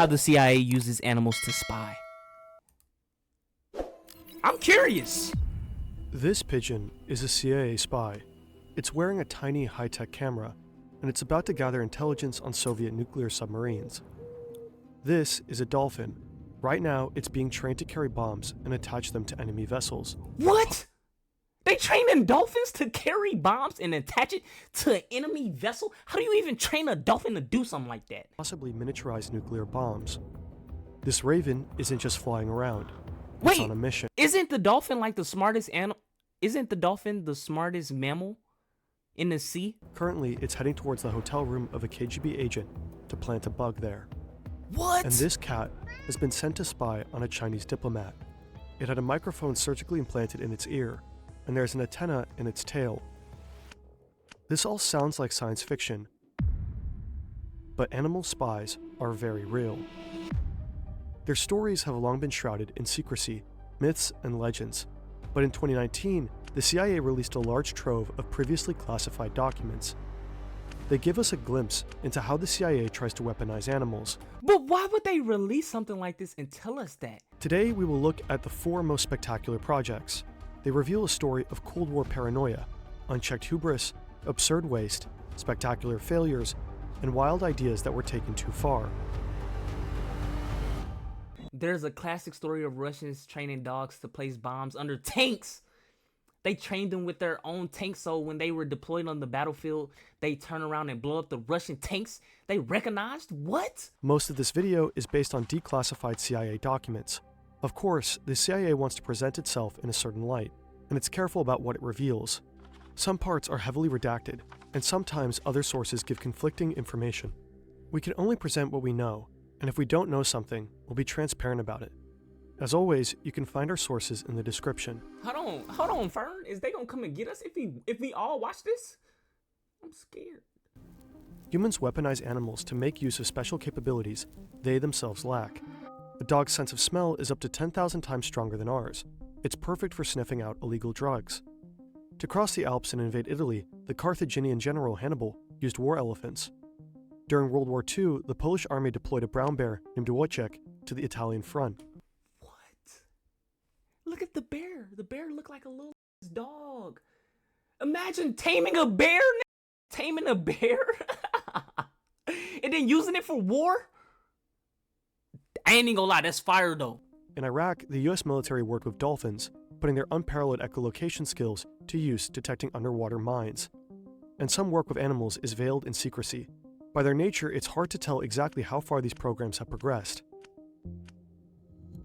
how the CIA uses animals to spy. I'm curious. This pigeon is a CIA spy. It's wearing a tiny high-tech camera, and it's about to gather intelligence on Soviet nuclear submarines. This is a dolphin. Right now, it's being trained to carry bombs and attach them to enemy vessels. What? They training dolphins to carry bombs and attach it to an enemy vessel? How do you even train a dolphin to do something like that? Possibly miniaturized nuclear bombs. This raven isn't just flying around. Wait, it's on a mission. Isn't the dolphin like the smartest animal? Isn't the dolphin the smartest mammal in the sea? Currently, it's heading towards the hotel room of a KGB agent to plant a bug there. What? And this cat has been sent to spy on a Chinese diplomat. It had a microphone surgically implanted in its ear, and there's an antenna in its tail. This all sounds like science fiction, but animal spies are very real. Their stories have long been shrouded in secrecy, myths, and legends, but in 2019, the CIA released a large trove of previously classified documents. They give us a glimpse into how the CIA tries to weaponize animals. But why would they release something like this and tell us that? Today, we will look at the 4 most spectacular projects. They reveal a story of Cold War paranoia, unchecked hubris, absurd waste, spectacular failures, and wild ideas that were taken too far. There's a classic story of Russians training dogs to place bombs under tanks. They trained them with their own tanks, so when they were deployed on the battlefield, they turn around and blow up the Russian tanks they recognized? What? Most of this video is based on declassified CIA documents. Of course, the CIA wants to present itself in a certain light, and it's careful about what it reveals. Some parts are heavily redacted, and sometimes other sources give conflicting information. We can only present what we know, and if we don't know something, we'll be transparent about it. As always, you can find our sources in the description. Hold on, Fern. Is they gonna come and get us if we all watch this? I'm scared. Humans weaponize animals to make use of special capabilities they themselves lack. A dog's sense of smell is up to 10,000 times stronger than ours. It's perfect for sniffing out illegal drugs. To cross the Alps and invade Italy, the Carthaginian general Hannibal used war elephants. During World War II, the Polish army deployed a brown bear named Wojciech to the Italian front. Look at the bear. The bear looked like a little dog. Imagine taming a bear. Taming a bear? And then using it for war? I ain't even gonna lie, that's fire though. In Iraq, the US military worked with dolphins, putting their unparalleled echolocation skills to use detecting underwater mines. And some work with animals is veiled in secrecy. By their nature, it's hard to tell exactly how far these programs have progressed.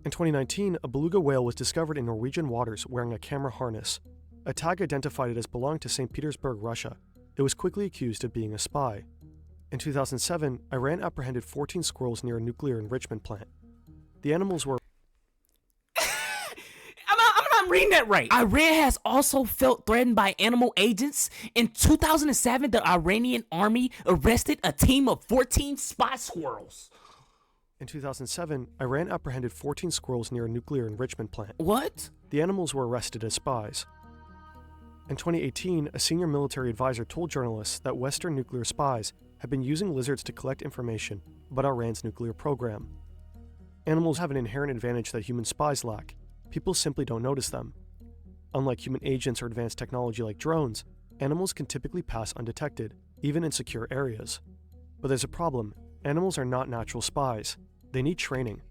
In 2019, a beluga whale was discovered in Norwegian waters wearing a camera harness. A tag identified it as belonging to St. Petersburg, Russia. It was quickly accused of being a spy. In 2007, Iran apprehended 14 squirrels near a nuclear enrichment plant. The animals were... I'm not reading that right. Iran has also felt threatened by animal agents. In 2007, the Iranian army arrested a team of 14 spy squirrels. In 2007, Iran apprehended 14 squirrels near a nuclear enrichment plant. What? The animals were arrested as spies. In 2018, a senior military advisor told journalists that Western nuclear spies had been using lizards to collect information about Iran's nuclear program. Animals have an inherent advantage that human spies lack. People simply don't notice them. Unlike human agents or advanced technology like drones, animals can typically pass undetected, even in secure areas. But there's a problem. Animals are not natural spies. They need training.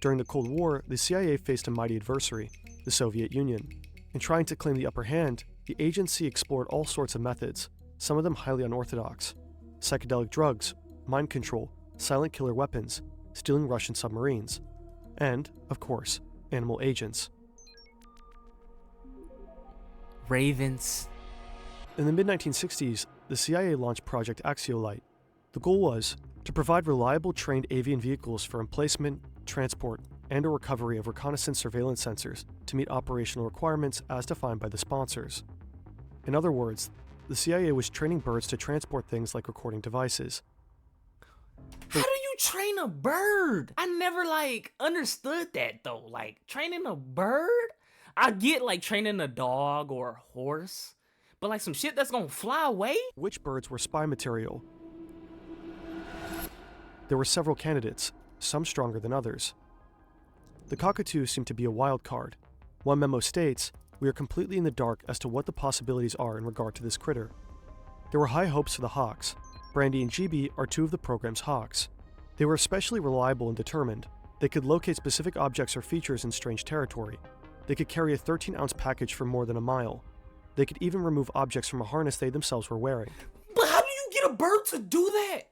During the Cold War, the CIA faced a mighty adversary, the Soviet Union. In trying to claim the upper hand, the agency explored all sorts of methods, some of them highly unorthodox. Psychedelic drugs, mind control, silent killer weapons, stealing Russian submarines, and, of course, animal agents. Ravens. In the mid-1960s, the CIA launched Project Axiolite. The goal was to provide reliable trained avian vehicles for emplacement, transport, and or recovery of reconnaissance surveillance sensors to meet operational requirements as defined by the sponsors. In other words, the CIA was training birds to transport things like recording devices. How do you train a bird? I never understood that though. Training a bird? I get training a dog or a horse, but some shit that's gonna fly away? Which birds were spy material? There were several candidates. some stronger than others. The cockatoo seemed to be a wild card. One memo states, "We are completely in the dark as to what the possibilities are in regard to this critter." There were high hopes for the hawks. Brandy and GB are two of the program's hawks. They were especially reliable and determined. They could locate specific objects or features in strange territory. They could carry a 13-ounce package for more than a mile. They could even remove objects from a harness they themselves were wearing. But how do you get a bird to do that?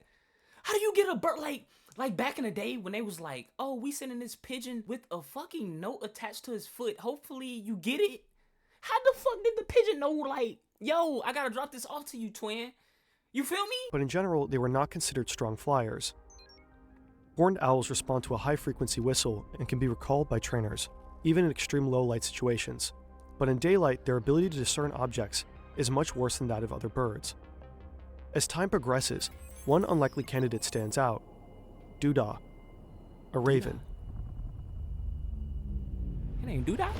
How do you get a bird like back in the day when they was like, oh, we sending this pigeon with a fucking note attached to his foot. Hopefully you get it. How the fuck did the pigeon know, like, yo, I gotta drop this off to you, twin? You feel me? But in general, they were not considered strong flyers. Horned owls respond to a high-frequency whistle and can be recalled by trainers, even in extreme low-light situations. But in daylight, their ability to discern objects is much worse than that of other birds. As time progresses, one unlikely candidate stands out: Doodah, a raven. It ain't Doodah?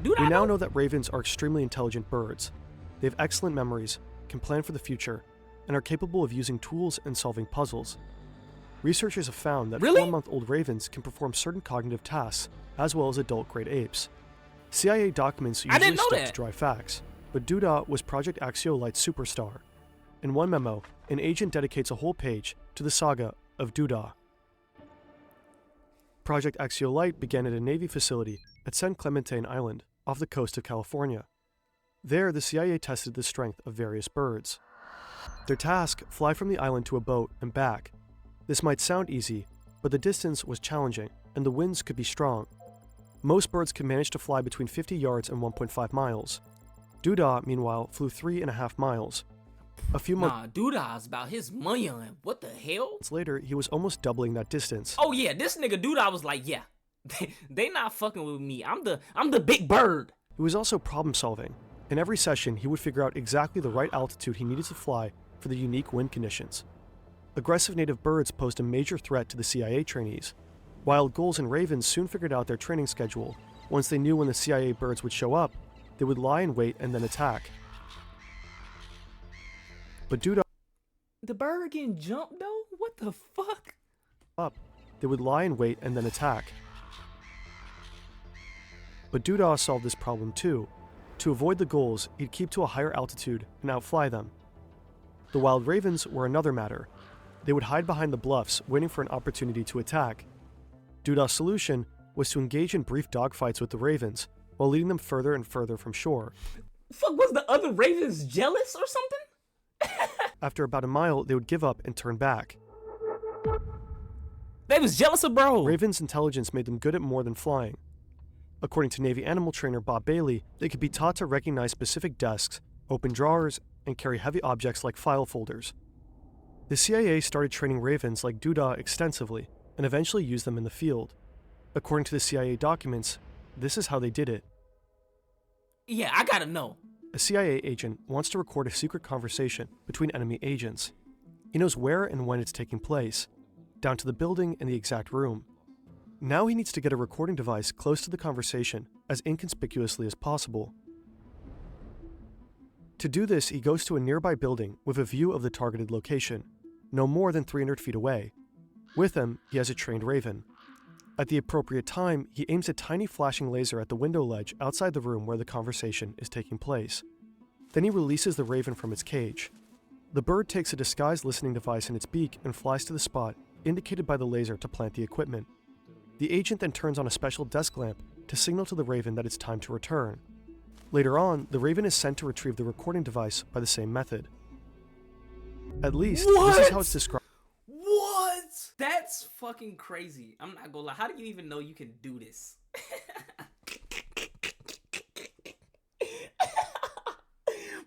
We now know that ravens are extremely intelligent birds. They have excellent memories, can plan for the future, and are capable of using tools and solving puzzles. Researchers have found that 4-month-old ravens can perform certain cognitive tasks, as well as adult-grade apes. CIA documents usually stick to dry facts, but Doodah was Project Axiolite's superstar. In one memo, an agent dedicates a whole page to the saga of Doodah. Project Axiolite began at a Navy facility at San Clemente Island, off the coast of California. There, the CIA tested the strength of various birds. Their task: fly from the island to a boat and back. This might sound easy, but the distance was challenging, and the winds could be strong. Most birds can manage to fly between 50 yards and 1.5 miles. Doodah, meanwhile, flew 3.5 miles. A few months Doodah's about his money. What the hell? later, he was almost doubling that distance. Oh yeah, this nigga Doodah was like, yeah, they not fucking with me. I'm the big bird. He was also problem solving. In every session, he would figure out exactly the right altitude he needed to fly for the unique wind conditions. Aggressive native birds posed a major threat to the CIA trainees. Wild gulls and ravens soon figured out their training schedule. Once they knew when the CIA birds would show up, they would lie in wait and then attack. But Doodah, The bird getting jumped though? What the fuck? they would lie in wait and then attack. But Doodah solved this problem too. To avoid the gulls, he'd keep to a higher altitude and outfly them. The wild ravens were another matter. They would hide behind the bluffs, waiting for an opportunity to attack. Doodah's solution was to engage in brief dogfights with the ravens, while leading them further and further from shore. Fuck, was the other ravens jealous or something? After about a mile, they would give up and turn back. They was jealous of bro. Ravens' intelligence made them good at more than flying. According to Navy animal trainer Bob Bailey, they could be taught to recognize specific desks, open drawers, and carry heavy objects like file folders. The CIA started training ravens like Doodah extensively, and eventually used them in the field. According to the CIA documents, this is how they did it. Yeah, I gotta know. A CIA agent wants to record a secret conversation between enemy agents. He knows where and when it's taking place, down to the building and the exact room. Now he needs to get a recording device close to the conversation as inconspicuously as possible. To do this, he goes to a nearby building with a view of the targeted location, no more than 300 feet away. With him, he has a trained raven. At the appropriate time, he aims a tiny flashing laser at the window ledge outside the room where the conversation is taking place. Then he releases the raven from its cage. The bird takes a disguised listening device in its beak and flies to the spot indicated by the laser to plant the equipment. The agent then turns on a special desk lamp to signal to the raven that it's time to return. Later on, the raven is sent to retrieve the recording device by the same method. At least, this is how it's described. What? That's fucking crazy. I'm not gonna lie. How do you even know you can do this?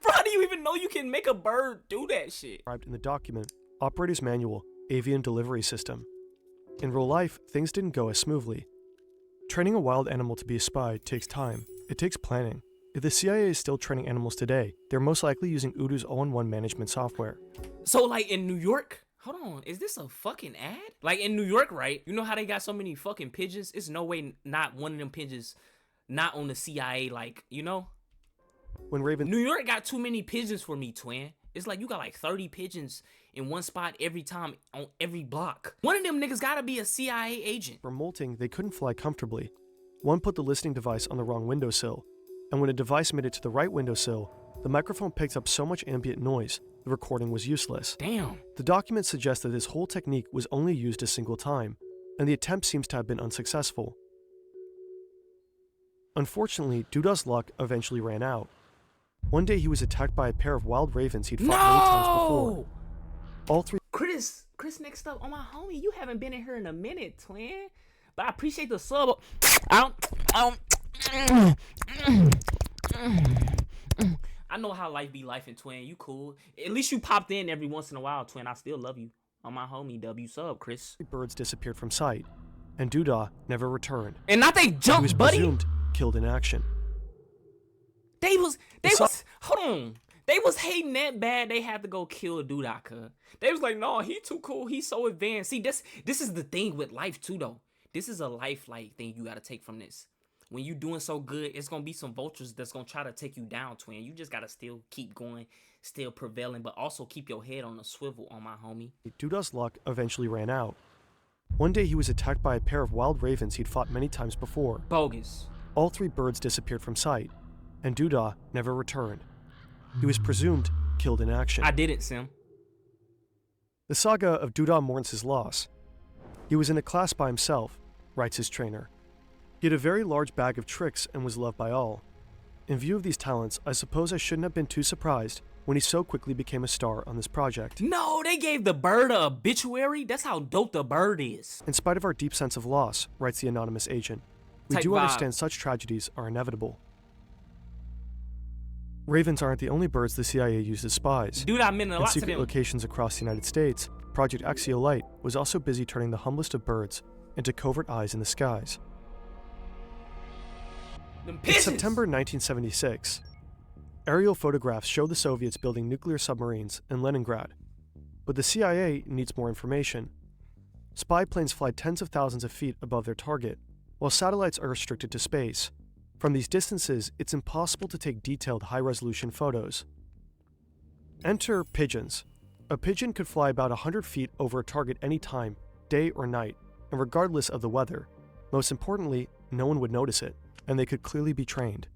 Bro, how do you even know you can make a bird do that shit? Described in the document, Operator's Manual, Avian Delivery System. In real life, things didn't go as smoothly. Training a wild animal to be a spy takes time. It takes planning. If the CIA is still training animals today, they're most likely using Udo's all-in-one management software. So, like, in New York, hold on, is this a fucking ad? Like, in New York, right? You know how they got so many fucking pigeons? It's no way not one of them pigeons not on the CIA, like, you know? When ravens New York got too many pigeons for me, twin. It's like you got like 30 pigeons in one spot every time on every block. One of them niggas gotta be a CIA agent. For molting, they couldn't fly comfortably. One put the listening device on the wrong windowsill, and when a device made it to the right windowsill, the microphone picked up so much ambient noise, the recording was useless. Damn. The documents suggest that this whole technique was only used a single time, and the attempt seems to have been unsuccessful. Unfortunately, Doodah's luck eventually ran out. One day he was attacked by a pair of wild ravens he'd fought many times before. All three— Chris, next up. Oh my homie, you haven't been in here in a minute, twin. But I appreciate the sub. I know how life be life in, twin. You cool. At least you popped in every once in a while, twin. I still love you. On my homie, W sub, Chris. Birds disappeared from sight, and Doodah never returned. And not they jumped, he was buddy. presumed killed in action. They was hold on. They was hating that bad they had to go kill Doodah, cuz. They was like, no, he too cool. He's so advanced. See, this is the thing with life too, though. This is a life-like thing you gotta take from this. When you doing so good, it's gonna be some vultures that's gonna try to take you down, twin. You just gotta still keep going, still prevailing, but also keep your head on a swivel, on my homie. Doodah's luck eventually ran out. One day he was attacked by a pair of wild ravens he'd fought many times before. Bogus. All three birds disappeared from sight, and Doodah never returned. He was presumed killed in action. I did it, Sim. The saga of Doodah mourns his loss. He was in a class by himself, writes his trainer. He had a very large bag of tricks and was loved by all. In view of these talents, I suppose I shouldn't have been too surprised when he so quickly became a star on this project. No, they gave the bird an obituary? That's how dope the bird is. In spite of our deep sense of loss, writes the anonymous agent, we Type do vibe. understand such tragedies are inevitable. Ravens aren't the only birds the CIA used as spies. Dude, I meant a In lot to secret them. locations across the United States, Project Axiolite was also busy turning the humblest of birds into covert eyes in the skies. Them In pigeons. September 1976, aerial photographs show the Soviets building nuclear submarines in Leningrad. But the CIA needs more information. Spy planes fly tens of thousands of feet above their target, while satellites are restricted to space. From these distances, it's impossible to take detailed high-resolution photos. Enter Pigeons. A pigeon could fly about 100 feet over a target any time, day or night, and regardless of the weather. Most importantly, no one would notice it, and they could clearly be trained.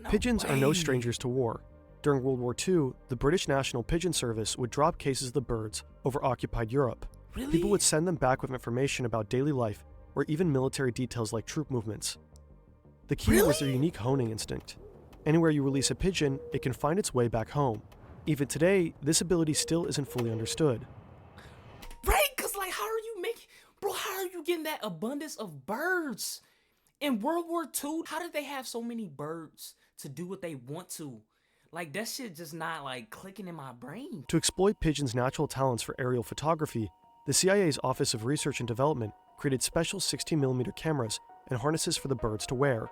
Pigeons are no way. strangers to war. During World War II, the British National Pigeon Service would drop cases of the birds over occupied Europe. Really? People would send them back with information about daily life or even military details like troop movements. The key was their unique honing instinct. Anywhere you release a pigeon, it can find its way back home. Even today, this ability still isn't fully understood. Right? Because, like, how are you getting that abundance of birds? In World War II, how did they have so many birds to do what they want to? Like, that shit just not, like, clicking in my brain. To exploit pigeons' natural talents for aerial photography, the CIA's Office of Research and Development created special 16mm cameras and harnesses for the birds to wear.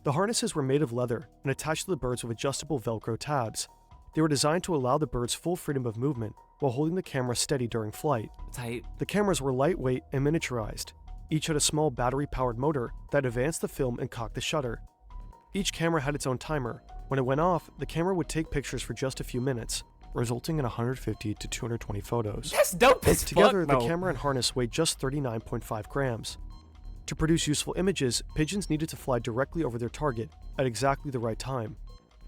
The harnesses were made of leather and attached to the birds with adjustable Velcro tabs. They were designed to allow the birds full freedom of movement while holding the camera steady during flight. Tight. The cameras were lightweight and miniaturized. Each had a small battery-powered motor that advanced the film and cocked the shutter. Each camera had its own timer. When it went off, the camera would take pictures for just a few minutes, resulting in 150 to 220 photos. That's dope as Together, fuck, the camera and harness weighed just 39.5 grams. To produce useful images, pigeons needed to fly directly over their target at exactly the right time.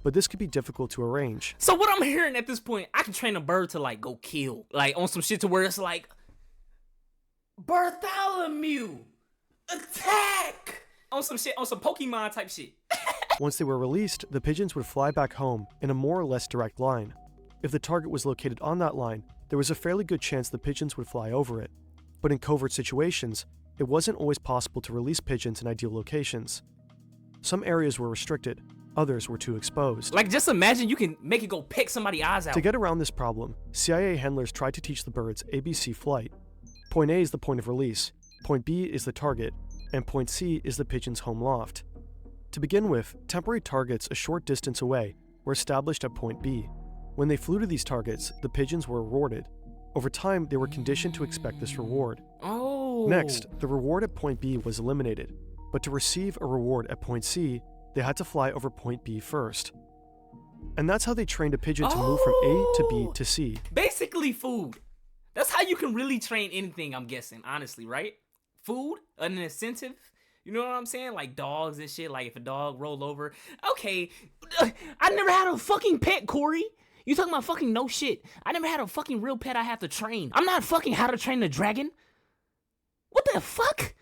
But this could be difficult to arrange. So what I'm hearing at this point, I can train a bird to, like, go kill. Like, on some shit to where it's like, Bartholomew, attack! On some shit, on some Pokemon type shit. Once they were released, the pigeons would fly back home in a more or less direct line. If the target was located on that line, there was a fairly good chance the pigeons would fly over it. But in covert situations, it wasn't always possible to release pigeons in ideal locations. Some areas were restricted, others were too exposed. Like, just imagine you can make it go pick somebody's eyes out. To get around this problem, CIA handlers tried to teach the birds ABC flight. Point A is the point of release, point B is the target, and point C is the pigeon's home loft. To begin with, temporary targets a short distance away were established at point B. When they flew to these targets, the pigeons were rewarded. Over time, they were conditioned to expect this reward. Oh. Next, the reward at point B was eliminated, but to receive a reward at point C, they had to fly over point B first. And that's how they trained a pigeon to move from A to B to C. Basically food. That's how you can really train anything, I'm guessing, honestly, right? Food, an incentive. You know what I'm saying? Like dogs and shit. Like if a dog roll over. Okay, I never had a fucking pet, Corey. You talking about fucking no shit. I never had a fucking real pet I have to train. I'm not fucking How to Train the Dragon. What the fuck?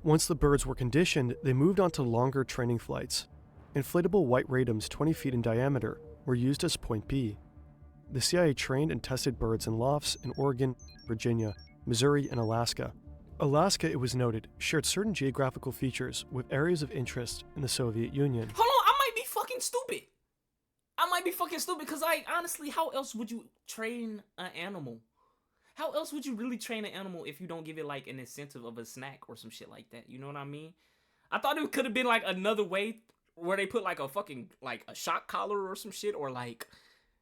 Once the birds were conditioned, they moved on to longer training flights. Inflatable white radums 20 feet in diameter were used as Point B. The CIA trained and tested birds in lofts in Oregon, Virginia, Missouri, and Alaska. Alaska, it was noted, shared certain geographical features with areas of interest in the Soviet Union. Hold on, I might be fucking stupid. Because honestly, how else would you train an animal? How else would you really train an animal if you don't give it like an incentive of a snack or some shit like that? You know what I mean? I thought it could have been like another way where they put like a fucking like a shock collar or some shit, or like,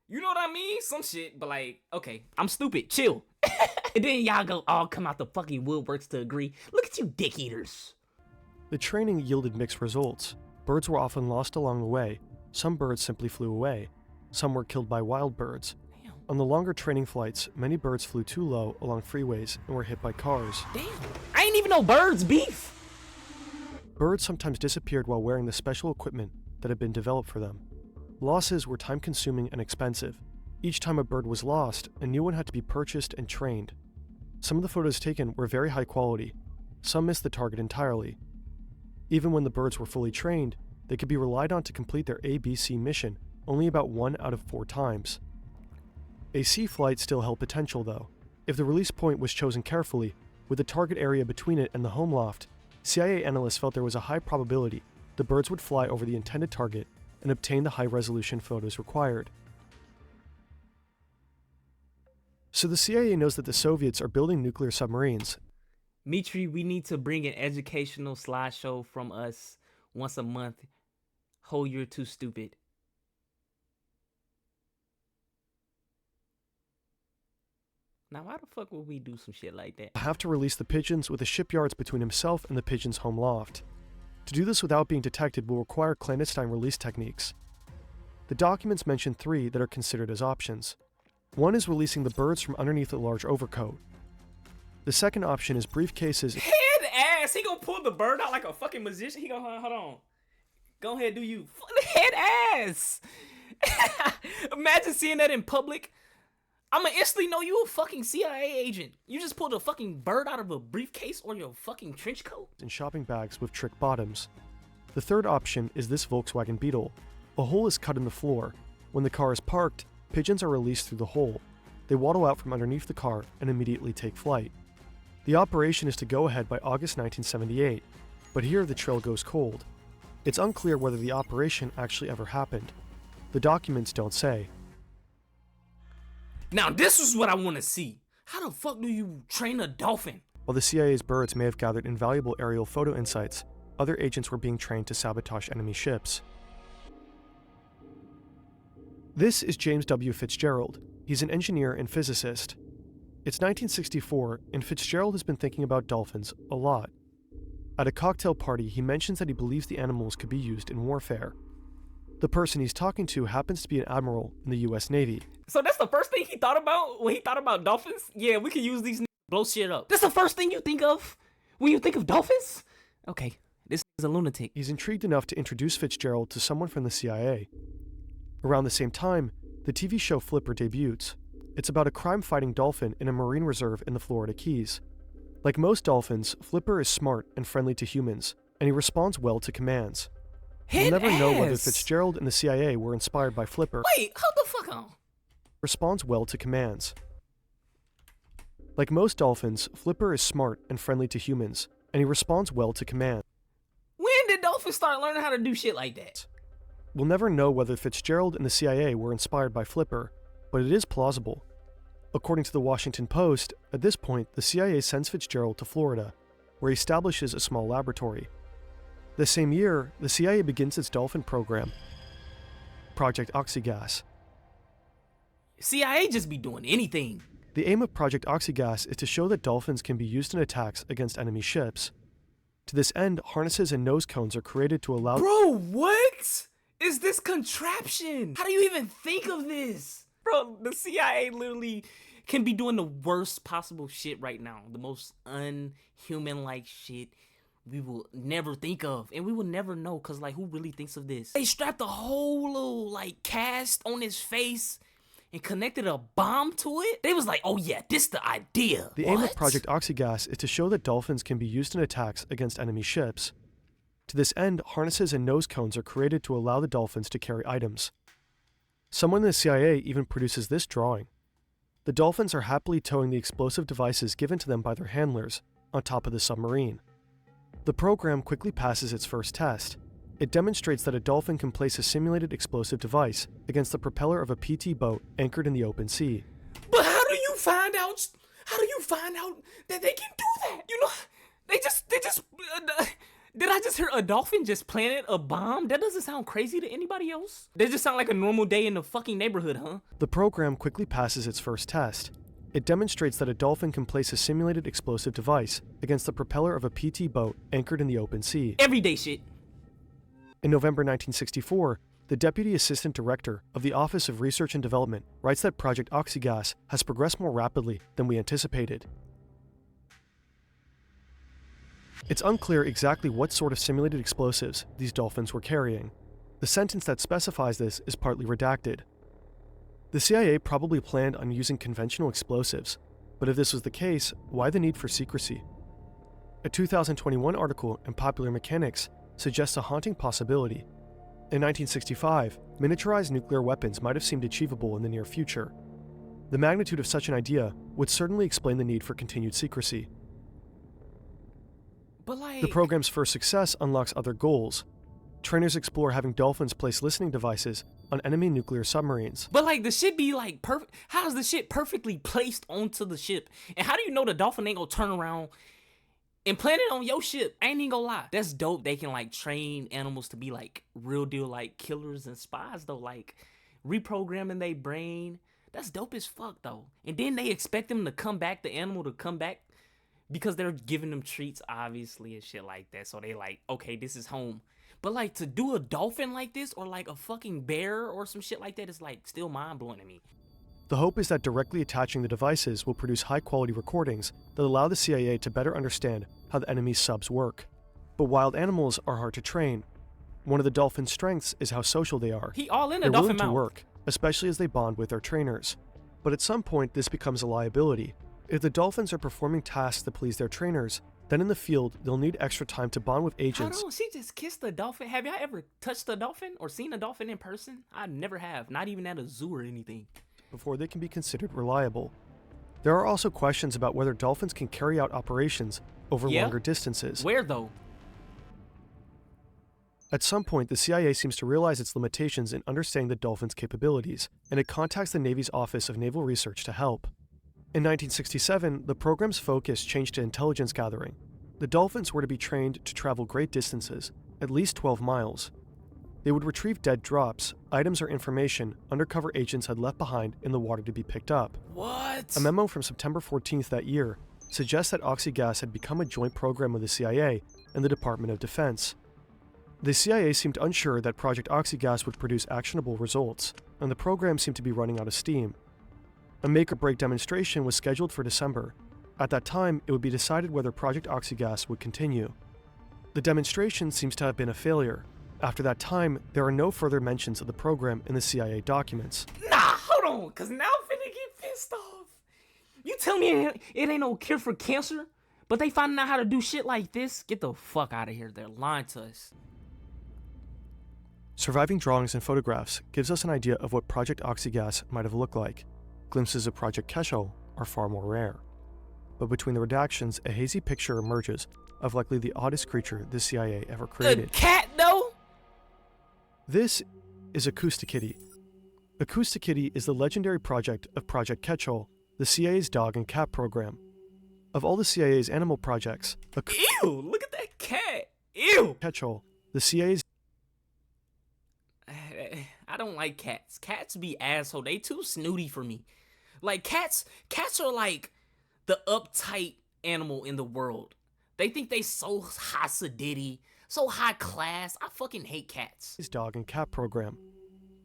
you know what I mean? Some shit, but like, okay, I'm stupid. Chill. And then y'all go all come out the fucking woodworks to agree. Look at you dick eaters. The training yielded mixed results. Birds were often lost along the way. Some birds simply flew away. Some were killed by wild birds. Damn. On the longer training flights, many birds flew too low along freeways and were hit by cars. Damn. I ain't even know birds beef. Birds sometimes disappeared while wearing the special equipment that had been developed for them. Losses were time-consuming and expensive. Each time a bird was lost, a new one had to be purchased and trained. Some of the photos taken were very high quality. Some missed the target entirely. Even when the birds were fully trained, they could be relied on to complete their ABC mission only about 1 out of 4 times. A C flight still held potential, though. If the release point was chosen carefully, with the target area between it and the home loft, CIA analysts felt there was a high probability the birds would fly over the intended target and obtain the high-resolution photos required. So the CIA knows that the Soviets are building nuclear submarines. Metri, we need to bring an educational slideshow from us once a month. Ho, you're too stupid. Now, why the fuck would we do some shit like that? Have to release the pigeons with the shipyards between himself and the pigeons' home loft. To do this without being detected will require clandestine release techniques. The documents mention 3 that are considered as options. One is releasing the birds from underneath a large overcoat. The second option is briefcases. Head ass! He gonna pull the bird out like a fucking magician. He gonna, hold on. Go ahead, do you. Head ass! Imagine seeing that in public. I'ma instantly know you a fucking CIA agent. You just pulled a fucking bird out of a briefcase or your fucking trench coat. And shopping bags with trick bottoms. The third option is this Volkswagen Beetle. A hole is cut in the floor. When the car is parked, pigeons are released through the hole. They waddle out from underneath the car and immediately take flight. The operation is to go ahead by August 1978, but here the trail goes cold. It's unclear whether the operation actually ever happened. The documents don't say. Now this is what I want to see. How the fuck do you train a dolphin? While the CIA's birds may have gathered invaluable aerial photo insights, other agents were being trained to sabotage enemy ships. This is James W. Fitzgerald. He's an engineer and physicist. It's 1964, and Fitzgerald has been thinking about dolphins a lot. At a cocktail party, he mentions that he believes the animals could be used in warfare. The person he's talking to happens to be an admiral in the US Navy. So that's the first thing he thought about when he thought about dolphins? Yeah, we could use these to blow shit up. That's the first thing you think of when you think of dolphins? Okay, this is a lunatic. He's intrigued enough to introduce Fitzgerald to someone from the CIA. Around the same time, the TV show Flipper debuts. It's about a crime-fighting dolphin in a marine reserve in the Florida Keys. Like most dolphins, Flipper is smart and friendly to humans, and he responds well to commands. We'll never know whether Fitzgerald and the CIA were inspired by Flipper. Wait, hold the fuck on. Responds well to commands. Like most dolphins, Flipper is smart and friendly to humans, and he responds well to commands. When did dolphins start learning how to do shit like that? We'll never know whether Fitzgerald and the CIA were inspired by Flipper, but it is plausible. According to the Washington Post, at this point, the CIA sends Fitzgerald to Florida, where he establishes a small laboratory. The same year, the CIA begins its dolphin program, Project Oxygas. CIA just be doing anything. The aim of Project Oxygas is to show that dolphins can be used in attacks against enemy ships. To this end, harnesses and nose cones are created to allow— Bro, what? is this contraption? How do you even think of this? Bro, the CIA literally can be doing the worst possible shit right now. The most unhuman-like shit we will never think of. And we will never know, because, like, who really thinks of this? They strapped a whole little, like, cast on his face and connected a bomb to it? They was like, oh yeah, this the idea. The aim of Project Oxygas is to show that dolphins can be used in attacks against enemy ships. To this end, harnesses and nose cones are created to allow the dolphins to carry items. Someone in the CIA even produces this drawing. The dolphins are happily towing the explosive devices given to them by their handlers on top of the submarine. The program quickly passes its first test. It demonstrates that a dolphin can place a simulated explosive device against the propeller of a PT boat anchored in the open sea. But how do you find out that they can do that? You know, did I just hear a dolphin just planted a bomb? That doesn't sound crazy to anybody else. That just sound like a normal day in the fucking neighborhood, huh? The program quickly passes its first test. It demonstrates that a dolphin can place a simulated explosive device against the propeller of a PT boat anchored in the open sea. Everyday shit. In November 1964, the Deputy Assistant Director of the Office of Research and Development writes that Project Oxygas has progressed more rapidly than we anticipated. It's unclear exactly what sort of simulated explosives these dolphins were carrying. The sentence that specifies this is partly redacted. The CIA probably planned on using conventional explosives, but if this was the case, why the need for secrecy? A 2021 article in Popular Mechanics suggests a haunting possibility. In 1965, miniaturized nuclear weapons might have seemed achievable in the near future. The magnitude of such an idea would certainly explain the need for continued secrecy. But like, the program's first success unlocks other goals. Trainers explore having dolphins place listening devices on enemy nuclear submarines. But like, the shit be like perfect. How is the shit perfectly placed onto the ship? And how do you know the dolphin ain't gonna turn around and plant it on your ship? I ain't even gonna lie. That's dope. They can like train animals to be like real deal like killers and spies though, like reprogramming their brain. That's dope as fuck though. And then they expect them to come back, the animal to come back, because they're giving them treats obviously and shit like that. So they like, okay, this is home. But like, to do a dolphin like this or like a fucking bear or some shit like that is like still mind blowing to me. The hope is that directly attaching the devices will produce high-quality recordings that allow the CIA to better understand how the enemy's subs work. But wild animals are hard to train. One of the dolphin's strengths is how social they are. He all in a They're dolphin willing to mouth. work, especially as they bond with their trainers. But at some point, this becomes a liability. If the dolphins are performing tasks that please their trainers, then in the field, they'll need extra time to bond with agents. Hold on, she just kissed a dolphin. Have y'all ever touched a dolphin or seen a dolphin in person? I never have, not even at a zoo or anything. Before they can be considered reliable. There are also questions about whether dolphins can carry out operations over longer distances. Where though? At some point, the CIA seems to realize its limitations in understanding the dolphins' capabilities, and it contacts the Navy's Office of Naval Research to help. In 1967, the program's focus changed to intelligence gathering. The dolphins were to be trained to travel great distances, at least 12 miles. They would retrieve dead drops, items or information undercover agents had left behind in the water to be picked up. What? A memo from September 14th that year suggests that Oxygas had become a joint program of the CIA and the Department of Defense. The CIA seemed unsure that Project Oxygas would produce actionable results, and the program seemed to be running out of steam. A make-or-break demonstration was scheduled for December. At that time, it would be decided whether Project Oxygas would continue. The demonstration seems to have been a failure. After that time, there are no further mentions of the program in the CIA documents. Nah, hold on, because now I'm finna get pissed off. You tell me it ain't no cure for cancer, but they finding out how to do shit like this? Get the fuck out of here. They're lying to us. Surviving drawings and photographs gives us an idea of what Project Oxygas might have looked like. Glimpses of Project C.I.A. are far more rare. But between the redactions, a hazy picture emerges of likely the oddest creature the CIA ever created. A cat, though? This is Acoustic. Acoustic is the legendary project of Project C.I.A., the CIA's dog and cat program. Of all the CIA's animal projects, Ew, look at that cat. Ew. C.I.A., the CIA's... I don't like cats. Cats be asshole. They too snooty for me. Like, cats are like the uptight animal in the world. They think they so hot-sadiddy, So high class. I fucking hate cats. Dog and cat program.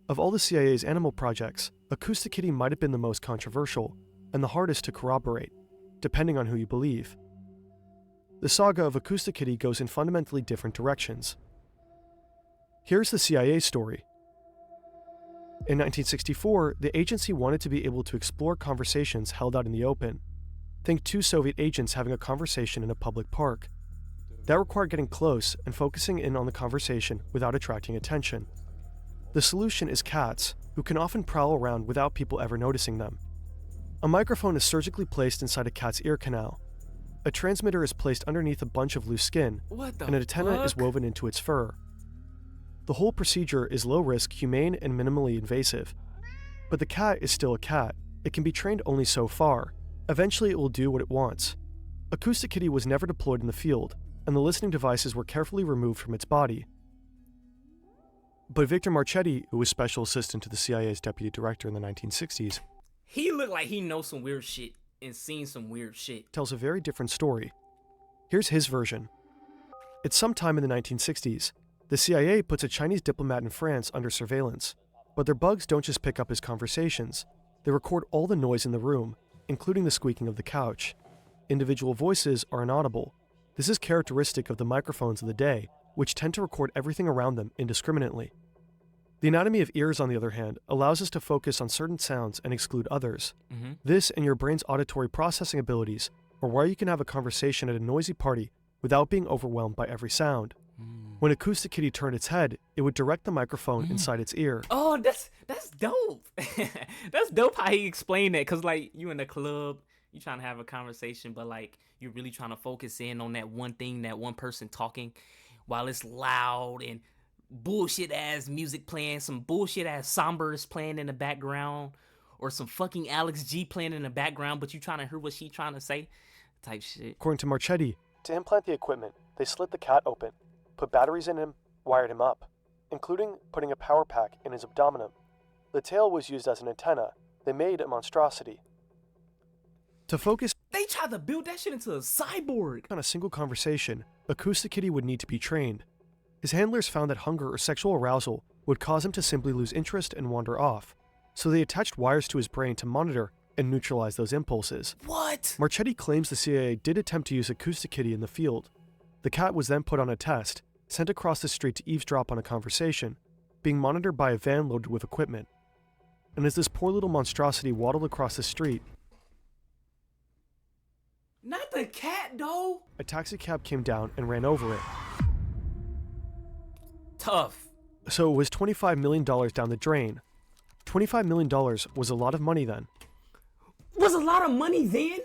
Of all the CIA's animal projects, Acoustic Kitty might have been the most controversial and the hardest to corroborate, depending on who you believe. The saga of Acoustic Kitty goes in fundamentally different directions. Here's the CIA story. In 1964, the agency wanted to be able to explore conversations held out in the open. Think two Soviet agents having a conversation in a public park. That required getting close and focusing in on the conversation without attracting attention. The solution is cats, who can often prowl around without people ever noticing them. A microphone is surgically placed inside a cat's ear canal. A transmitter is placed underneath a bunch of loose skin, and an antenna is woven into its fur. The whole procedure is low risk, humane, and minimally invasive. But the cat is still a cat. It can be trained only so far. Eventually it will do what it wants. Acoustic Kitty was never deployed in the field, and the listening devices were carefully removed from its body. But Victor Marchetti, who was special assistant to the CIA's deputy director in the 1960s, he looked like he knows some weird shit and seen some weird shit. Tells a very different story. Here's his version. It's sometime in the 1960s. The CIA puts a Chinese diplomat in France under surveillance, but their bugs don't just pick up his conversations. They record all the noise in the room, including the squeaking of the couch. Individual voices are inaudible. This is characteristic of the microphones of the day, which tend to record everything around them indiscriminately. The anatomy of ears, on the other hand, allows us to focus on certain sounds and exclude others. This and your brain's auditory processing abilities are why you can have a conversation at a noisy party without being overwhelmed by every sound. When Acoustic Kitty turned its head, it would direct the microphone inside its ear. Oh, that's dope. That's dope how he explained that, because, like, you in the club, you trying to have a conversation, but, like, you're really trying to focus in on that one thing, that one person talking, while it's loud and bullshit ass music playing, some bullshit ass Sombers playing in the background, or some fucking Alex G playing in the background, but you trying to hear what she trying to say, type shit. According to Marchetti, to implant the equipment, they slit the cat open, put batteries in him, wired him up, including putting a power pack in his abdomen. The tail was used as an antenna. They made a monstrosity. To focus, they tried to build that shit into a cyborg. On a single conversation, Acoustic Kitty would need to be trained. His handlers found that hunger or sexual arousal would cause him to simply lose interest and wander off, so they attached wires to his brain to monitor and neutralize those impulses. What? Marchetti claims the CIA did attempt to use Acoustic Kitty in the field. The cat was then put on a test, sent across the street to eavesdrop on a conversation, being monitored by a van loaded with equipment. And as this poor little monstrosity waddled across the street, not the cat, though. A taxicab came down and ran over it. Tough. So it was $25 million down the drain. $25 million was a lot of money then. Was a lot of money then?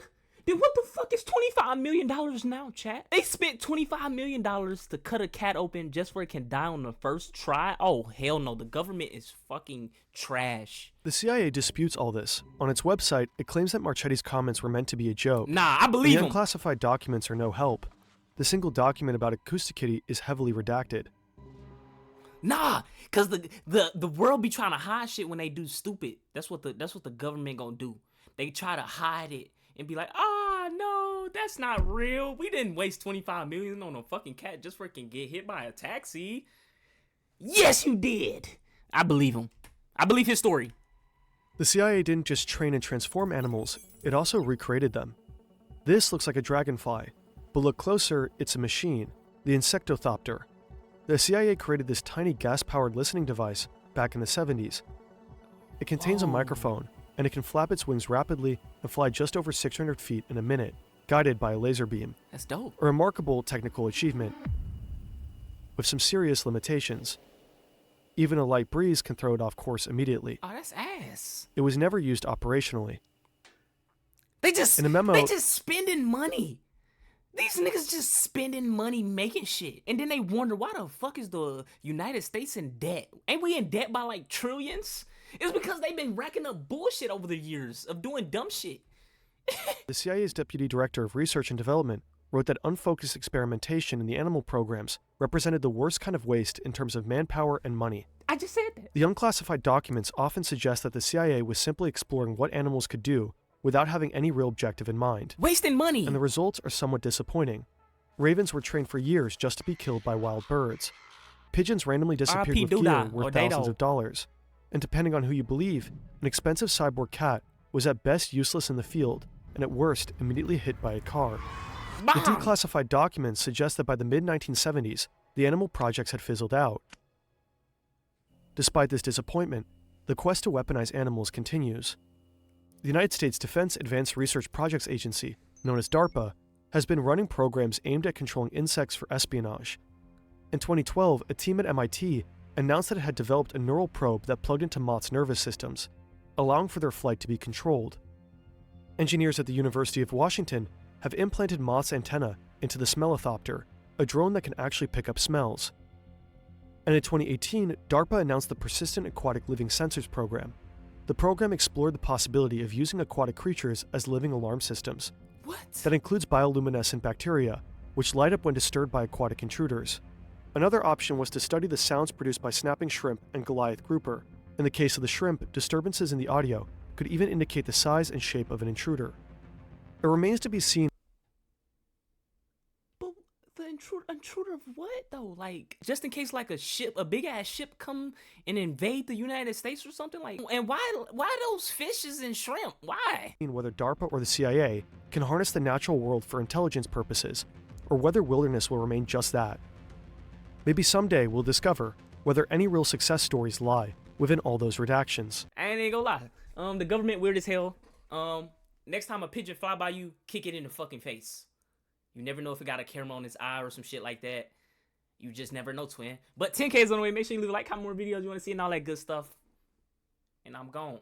Then what the fuck is $25 million now, chat? They spent $25 million to cut a cat open just so it can die on the first try? Oh, hell no. The government is fucking trash. The CIA disputes all this. On its website, it claims that Marchetti's comments were meant to be a joke. Nah, I believe him. The unclassified documents are no help. The single document about Acoustic Kitty is heavily redacted. Nah, cause the world be trying to hide shit when they do stupid. That's what the government gonna do. They try to hide it and be like, no, that's not real. We didn't waste $25 million on a fucking cat just for it can get hit by a taxi. Yes, you did. I believe him. I believe his story. The CIA didn't just train and transform animals, it also recreated them. This looks like a dragonfly, but look closer, it's a machine, the Insectothopter. The CIA created this tiny gas-powered listening device back in the 70s. It contains a microphone, and it can flap its wings rapidly and fly just over 600 feet in a minute, guided by a laser beam. That's dope. A remarkable technical achievement, with some serious limitations. Even a light breeze can throw it off course immediately. Oh, that's ass. It was never used operationally. They just spending money. These niggas just spending money making shit. And then they wonder, why the fuck is the United States in debt? Ain't we in debt by like trillions? It's because they've been racking up bullshit over the years of doing dumb shit. The CIA's Deputy Director of Research and Development wrote that unfocused experimentation in the animal programs represented the worst kind of waste in terms of manpower and money. I just said that. The unclassified documents often suggest that the CIA was simply exploring what animals could do without having any real objective in mind. Wasting money. And the results are somewhat disappointing. Ravens were trained for years just to be killed by wild birds. Pigeons randomly disappeared R.I.P. with gear Doodah, worth or thousands Dado. of dollars. And depending on who you believe, an expensive cyborg cat was at best useless in the field, and at worst immediately hit by a car. The Bam! declassified documents suggest that by the mid-1970s, the animal projects had fizzled out. Despite this disappointment, the quest to weaponize animals continues. The United States Defense Advanced Research Projects Agency, known as DARPA, has been running programs aimed at controlling insects for espionage. In 2012, a team at MIT announced that it had developed a neural probe that plugged into moths' nervous systems, allowing for their flight to be controlled. Engineers at the University of Washington have implanted moths' antennae into the Smellithopter, a drone that can actually pick up smells. And in 2018, DARPA announced the Persistent Aquatic Living Sensors program. The program explored the possibility of using aquatic creatures as living alarm systems. What? That includes bioluminescent bacteria, which light up when disturbed by aquatic intruders. Another option was to study the sounds produced by snapping shrimp and Goliath grouper. In the case of the shrimp, disturbances in the audio could even indicate the size and shape of an intruder. It remains to be seen. But the intruder of what though? Like, just in case like a big ass ship come and invade the United States or something like. And why those fishes and shrimp? Why? Whether DARPA or the CIA can harness the natural world for intelligence purposes, or whether wilderness will remain just that. Maybe someday we'll discover whether any real success stories lie within all those redactions. I ain't gonna lie. The government weird as hell. Next time a pigeon fly by you, kick it in the fucking face. You never know if it got a camera on its eye or some shit like that. You just never know, twin. But 10K is on the way. Make sure you leave a like, comment more videos you want to see, and all that good stuff. And I'm gone.